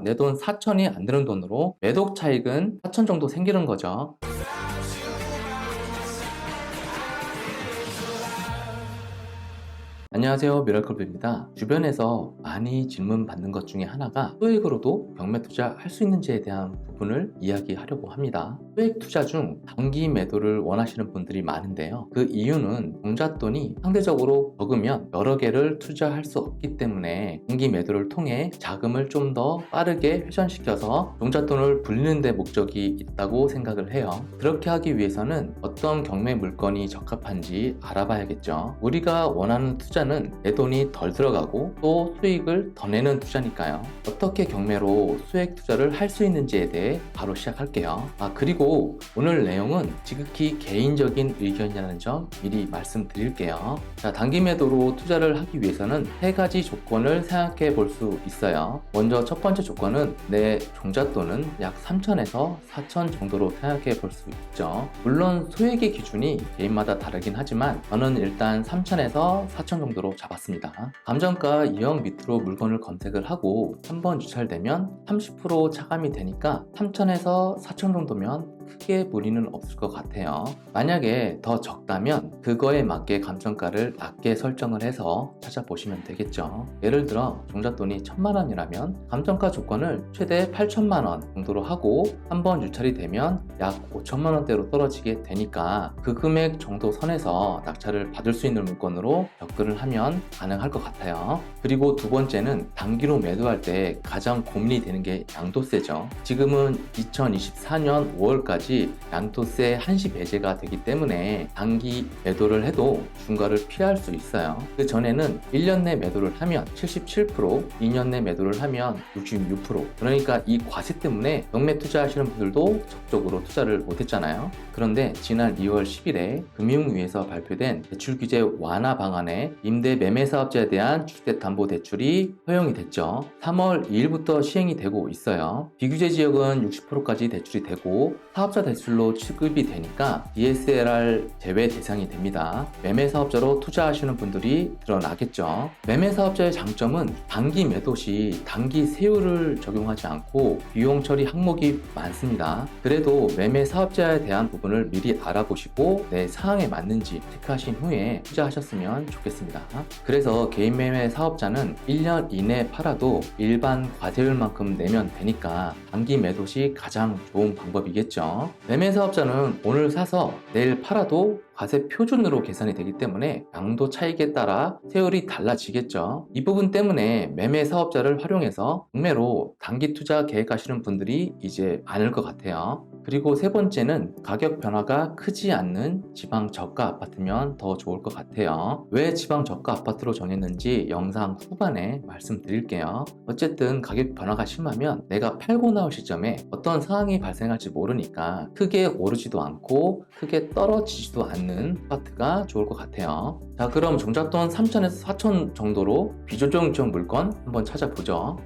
내 돈 4천이 안 되는 돈으로 매독 차익은 4천 정도 생기는 거죠. 안녕하세요, 미라클입니다. 주변에서 많이 질문 받는 것 중에 하나가 소액으로도 경매 투자할 수 있는지에 대한 부분을 이야기하려고 합니다. 소액 투자 중 단기 매도를 원하시는 분들이 많은데요. 그 이유는 종잣돈이 상대적으로 적으면 여러 개를 투자할 수 없기 때문에 단기 매도를 통해 자금을 좀 더 빠르게 회전시켜서 종잣돈을 불리는 데 목적이 있다고 생각을 해요. 그렇게 하기 위해서는 어떤 경매 물건이 적합한지 알아봐야겠죠. 우리가 원하는 투자는 내 돈이 덜 들어가고 또 수익을 더 내는 투자니까요. 어떻게 경매로 수익 투자를 할 수 있는지에 대해 바로 시작할게요. 그리고 오늘 내용은 지극히 개인적인 의견이라는 점 미리 말씀드릴게요. 단기 매도로 투자를 하기 위해서는 세 가지 조건을 생각해 볼 수 있어요. 먼저 첫 번째 조건은 내 종잣돈은 약 3천에서 4천 정도로 생각해 볼 수 있죠. 물론 소액의 기준이 개인마다 다르긴 하지만 저는 일단 3천에서 4천 정도로 잡았습니다. 감정가 2억 밑으로 물건을 검색을 하고 한번 유찰되면 30% 차감이 되니까 3천에서 4천 정도면 크게 무리는 없을 것 같아요. 만약에 더 적다면 그거에 맞게 감정가를 낮게 설정을 해서 찾아보시면 되겠죠. 예를 들어 종잣돈이 1,000만 원이라면 감정가 조건을 최대 8천만 원 정도로 하고 한번 유찰이 되면 약 5천만 원대로 떨어지게 되니까 그 금액 정도 선에서 낙찰을 받을 수 있는 물건으로 접근을 하면 가능할 것 같아요. 그리고 두 번째는 단기로 매도할 때 가장 고민이 되는 게 양도세죠. 지금은 2024년 5월까지 양도세 한시 배제가 되기 때문에 단기 매도를 해도 중과를 피할 수 있어요. 그 전에는 1년 내 매도를 하면 77%, 2년 내 매도를 하면 66%. 그러니까 이 과세 때문에 경매 투자하시는 분들도 적극적으로 투자를 못했잖아요. 그런데 지난 2월 10일에 금융위에서 발표된 대출 규제 완화 방안에 임대 매매 사업자에 대한 주택담보대출이 허용이 됐죠. 3월 2일부터 시행이 되고 있어요. 비규제 지역은 60%까지 대출이 되고 사업자 대출로 취급이 되니까 DSLR 제외 대상이 됩니다. 매매 사업자로 투자하시는 분들이 드러나겠죠. 매매 사업자의 장점은 단기 매도 시 단기 세율을 적용하지 않고 비용 처리 항목이 많습니다. 그래도 매매 사업자에 대한 부분을 미리 알아보시고 내 상황에 맞는지 체크하신 후에 투자하셨으면 좋겠습니다. 그래서 개인 매매 사업자는 1년 이내 팔아도 일반 과세율만큼 내면 되니까 단기 매도 시 가장 좋은 방법이겠죠. 매매 사업자는 오늘 사서 내일 팔아도 과세 표준으로 계산이 되기 때문에 양도 차익에 따라 세율이 달라지겠죠. 이 부분 때문에 매매 사업자를 활용해서 경매로 단기 투자 계획하시는 분들이 이제 많을 것 같아요. 그리고 세 번째는 가격 변화가 크지 않는 지방 저가 아파트면 더 좋을 것 같아요. 왜 지방 저가 아파트로 정했는지 영상 후반에 말씀드릴게요. 어쨌든 가격 변화가 심하면 내가 팔고 나올 시점에 어떤 상황이 발생할지 모르니까 크게 오르지도 않고 크게 떨어지지도 않는 아파트가 좋을 것 같아요. 자, 그럼 종잣돈 3천에서 4천 정도로 비조정적 물건 한번 찾아보죠.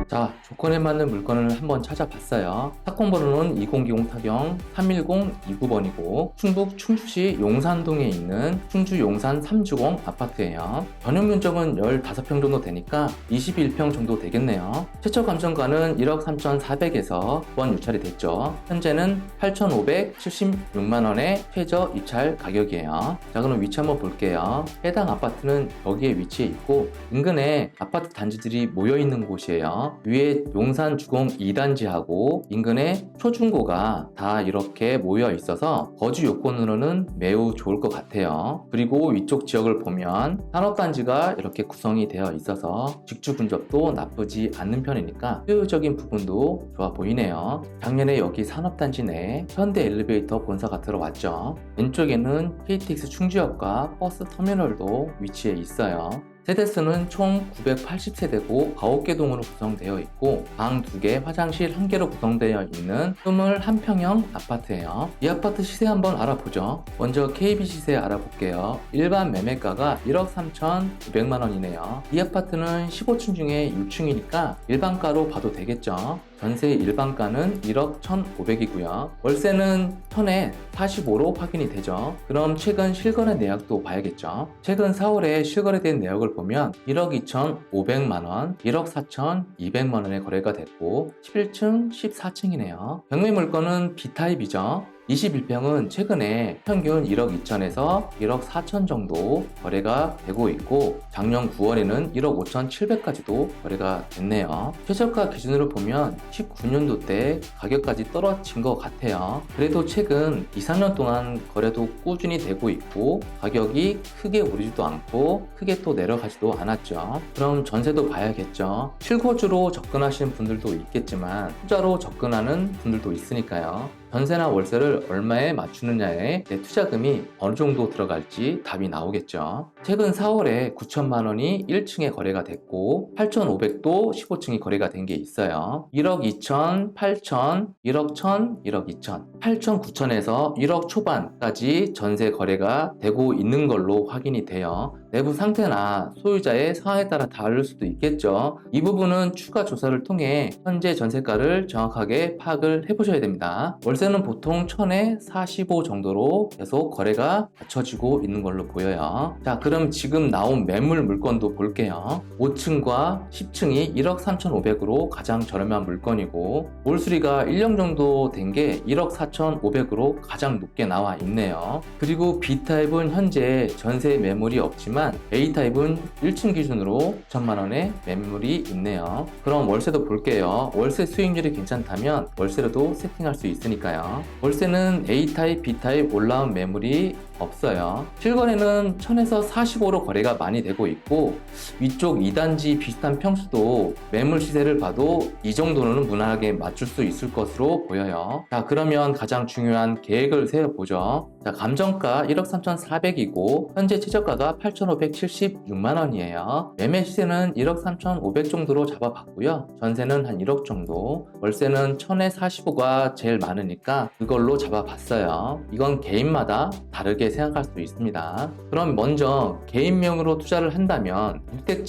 자, 조건에 맞는 물건을 한번 찾아봤어요. 사건번호는 2020 타경 31029번이고 충북 충주시 용산동에 있는 충주 용산 3주공 아파트예요. 전용 면적은 15평 정도 되니까 21평 정도 되겠네요. 최초 감정가는 1억 3,400에서 9번 유찰이 됐죠. 현재는 8,576만원의 최저 입찰 가격이에요. 자, 그럼 위치 한번 볼게요. 해당 아파트는 여기에 위치해 있고 인근에 아파트 단지들이 모여있는 곳이에요. 위에 용산 주공 2단지하고 인근에 초중고가 다 이렇게 모여 있어서 거주 요건으로는 매우 좋을 것 같아요. 그리고 위쪽 지역을 보면 산업단지가 이렇게 구성이 되어 있어서 직주 근접도 나쁘지 않는 편이니까 효율적인 부분도 좋아 보이네요. 작년에 여기 산업단지 내에 현대 엘리베이터 본사가 들어왔죠. 왼쪽에는 KTX 충주역과 버스 터미널도 위치해 있어요. 세대수는 총 980세대고 9개 동으로 구성되어 있고 방 2개, 화장실 1개로 구성되어 있는 21평형 아파트예요. 이 아파트 시세 한번 알아보죠. 먼저 KB 시세 알아볼게요. 일반 매매가가 1억 3,900만원이네요. 이 아파트는 15층 중에 6층이니까 일반가로 봐도 되겠죠. 전세 일반가는 1억 1,500이고요. 월세는 1000에 45로 확인이 되죠. 그럼 최근 실거래 내역도 봐야겠죠. 최근 4월에 실거래된 내역을 금액을 보면 1억 2,500만원, 1억 4,200만원의 거래가 됐고 11층, 14층이네요. 경매 물건은 B타입이죠. 21평은 최근에 평균 1억 2천에서 1억 4천 정도 거래가 되고 있고 작년 9월에는 1억 5천 7백까지도 거래가 됐네요. 최저가 기준으로 보면 19년도 때 가격까지 떨어진 것 같아요. 그래도 최근 2, 3년 동안 거래도 꾸준히 되고 있고 가격이 크게 오르지도 않고 크게 또 내려가지도 않았죠. 그럼 전세도 봐야겠죠. 실거주로 접근하시는 분들도 있겠지만 투자로 접근하는 분들도 있으니까요. 전세나 월세를 얼마에 맞추느냐에 내 투자금이 어느 정도 들어갈지 답이 나오겠죠. 최근 4월에 9천만 원이 1층에 거래가 됐고 8,500도 15층이 거래가 된 게 있어요. 1억 2천, 8천, 1억 1천, 1억 2천, 8천, 9천에서 1억 초반까지 전세 거래가 되고 있는 걸로 확인이 돼요. 내부 상태나 소유자의 상황에 따라 다를 수도 있겠죠. 이 부분은 추가 조사를 통해 현재 전세가를 정확하게 파악을 해보셔야 됩니다. 월세는 보통 1000에 45 정도로 계속 거래가 맞춰지고 있는 걸로 보여요. 자, 그럼 지금 나온 매물 물건도 볼게요. 5층과 10층이 1억 3,500으로 가장 저렴한 물건이고 올수리가 1년 정도 된 게 1억 4,500으로 가장 높게 나와 있네요. 그리고 B타입은 현재 전세 매물이 없지만 A타입은 1층 기준으로 9천만원의 매물이 있네요. 그럼 월세도 볼게요. 월세 수익률이 괜찮다면 월세로도 세팅할 수 있으니까요. 월세는 A타입, B타입 올라온 매물이 없어요. 실거래는 1000에서 45로 거래가 많이 되고 있고 위쪽 2단지 비슷한 평수도 매물 시세를 봐도 이 정도는 무난하게 맞출 수 있을 것으로 보여요. 자, 그러면 가장 중요한 계획을 세워보죠. 자, 감정가 1억 3,400이고 현재 최저가가 8,576만원이에요. 매매 시세는 1억 3,500 정도로 잡아봤고요. 전세는 한 1억 정도, 월세는 1000에 45가 제일 많으니까 그걸로 잡아봤어요. 이건 개인마다 다르게 생각할 수 있습니다. 그럼 먼저 개인명으로 투자를 한다면 6대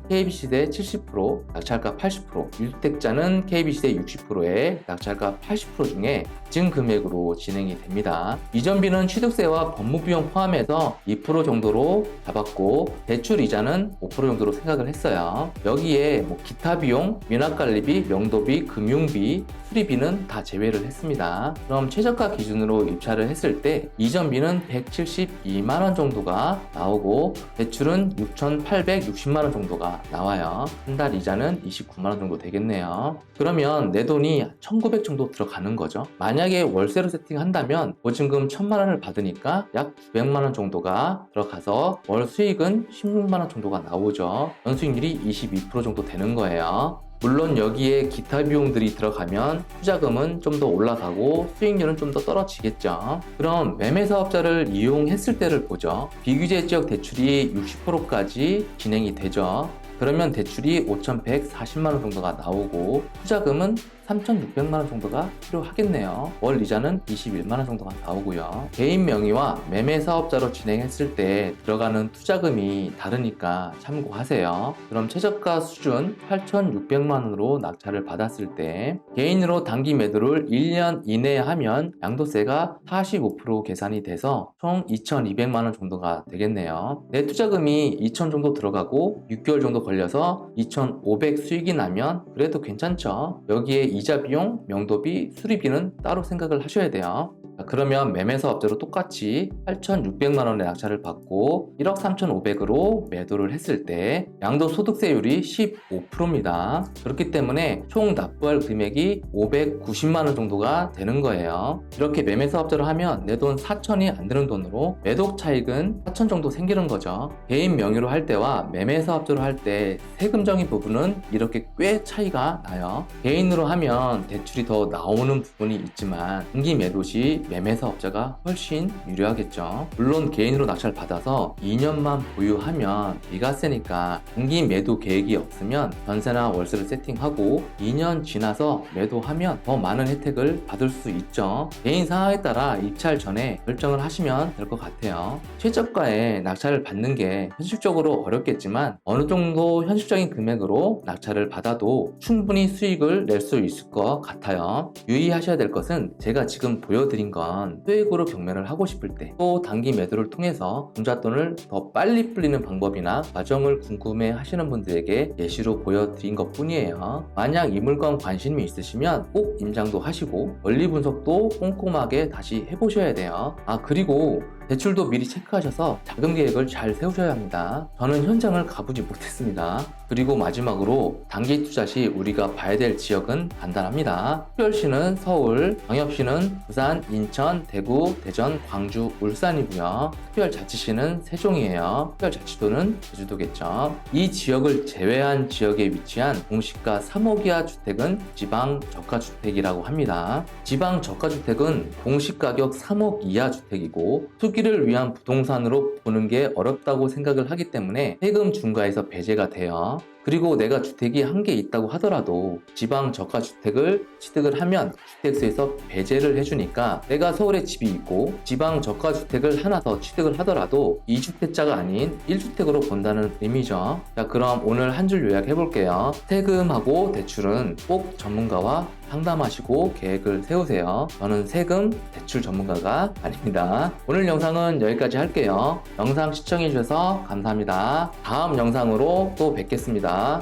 KB시대 70%, 낙찰가 80%, 6대 KB시대 60%의 낙찰가 80% 중에 증 금액으로 진행이 됩니다. 이전비는 취득세와 법무비용 포함해서 2% 정도로 잡았고 대출 이자는 5% 정도로 생각을 했어요. 여기에 기타 비용, 미납관리비, 명도비, 금융비, 수리비는 다 제외를 했습니다. 그럼 최저가 기준으로 입찰을 했을 때 이전비는 172만원 정도가 나오고 대출은 6,860만원 정도가 나와요. 한 달 이자는 29만원 정도 되겠네요. 그러면 내 돈이 1,900 정도 들어가는 거죠. 만약에 월세로 세팅한다면 보증금 1,000만원을 받으니까 약 900만원 정도가 들어가서 월 수익은 16만원 정도가 나오죠. 연수익률이 22% 정도 되는 거예요. 물론 여기에 기타 비용들이 들어가면 투자금은 좀 더 올라가고 수익률은 좀 더 떨어지겠죠. 그럼 매매 사업자를 이용했을 때를 보죠. 비규제 지역 대출이 60%까지 진행이 되죠. 그러면 대출이 5,140만원 정도가 나오고 투자금은 3,600만원 정도가 필요하겠네요. 월 이자는 21만원 정도가 나오고요. 개인 명의와 매매 사업자로 진행했을 때 들어가는 투자금이 다르니까 참고하세요. 그럼 최저가 수준 8,600만원으로 낙찰을 받았을 때 개인으로 단기 매도를 1년 이내에 하면 양도세가 45% 계산이 돼서 총 2,200만원 정도가 되겠네요. 내 투자금이 2,000 정도 들어가고 6개월 정도 걸려서 2,500 수익이 나면 그래도 괜찮죠. 여기에 이자 비용, 명도비, 수리비는 따로 생각을 하셔야 돼요. 그러면 매매 사업자로 똑같이 8,600만원의 낙찰을 받고 1억 3,500으로 매도를 했을 때 양도소득세율이 15%입니다. 그렇기 때문에 총 납부할 금액이 590만원 정도가 되는 거예요. 이렇게 매매 사업자로 하면 내 돈 4,000이 안 드는 돈으로 매독 차익은 4,000 정도 생기는 거죠. 개인 명의로 할 때와 매매 사업자로 할 때 세금적인 부분은 이렇게 꽤 차이가 나요. 개인으로 하면 대출이 더 나오는 부분이 있지만 단기 매도 시 매매 사업자가 훨씬 유리하겠죠. 물론 개인으로 낙찰 받아서 2년만 보유하면 비과세니까 단기 매도 계획이 없으면 전세나 월세를 세팅하고 2년 지나서 매도하면 더 많은 혜택을 받을 수 있죠. 개인 상황에 따라 입찰 전에 결정을 하시면 될 것 같아요. 최저가에 낙찰을 받는 게 현실적으로 어렵겠지만 어느 정도 현실적인 금액으로 낙찰을 받아도 충분히 수익을 낼 수 있을 것 같아요. 유의하셔야 될 것은 제가 지금 보여드린 건 소액으로 경매를 하고 싶을 때, 또 단기 매도를 통해서 종잣돈을 더 빨리 불리는 방법이나 과정을 궁금해 하시는 분들에게 예시로 보여드린 것 뿐이에요. 만약 이 물건 관심이 있으시면 꼭 임장도 하시고 원리 분석도 꼼꼼하게 다시 해보셔야 돼요. 그리고 대출도 미리 체크하셔서 자금 계획을 잘 세우셔야 합니다. 저는 현장을 가보지 못했습니다. 그리고 마지막으로 단기 투자 시 우리가 봐야 될 지역은 간단합니다. 특별시는 서울, 광역시는 부산, 인천, 대구, 대전, 광주, 울산이고요. 특별자치시는 세종이에요. 특별자치도는 제주도겠죠. 이 지역을 제외한 지역에 위치한 공시가 3억 이하 주택은 지방 저가주택이라고 합니다. 지방 저가주택은 공시가격 3억 이하 주택이고 투기를 위한 부동산으로 보는 게 어렵다고 생각을 하기 때문에 세금 중과에서 배제가 돼요. 그리고 내가 주택이 한 개 있다고 하더라도 지방 저가주택을 취득을 하면 주택세에서 배제를 해주니까 내가 서울에 집이 있고 지방 저가주택을 하나 더 취득을 하더라도 2주택자가 아닌 1주택으로 본다는 의미죠. 자, 그럼 오늘 한 줄 요약해 볼게요. 세금하고 대출은 꼭 전문가와 상담하시고 계획을 세우세요. 저는 세금, 대출 전문가가 아닙니다. 오늘 영상은 여기까지 할게요. 영상 시청해 주셔서 감사합니다. 다음 영상으로 또 뵙겠습니다.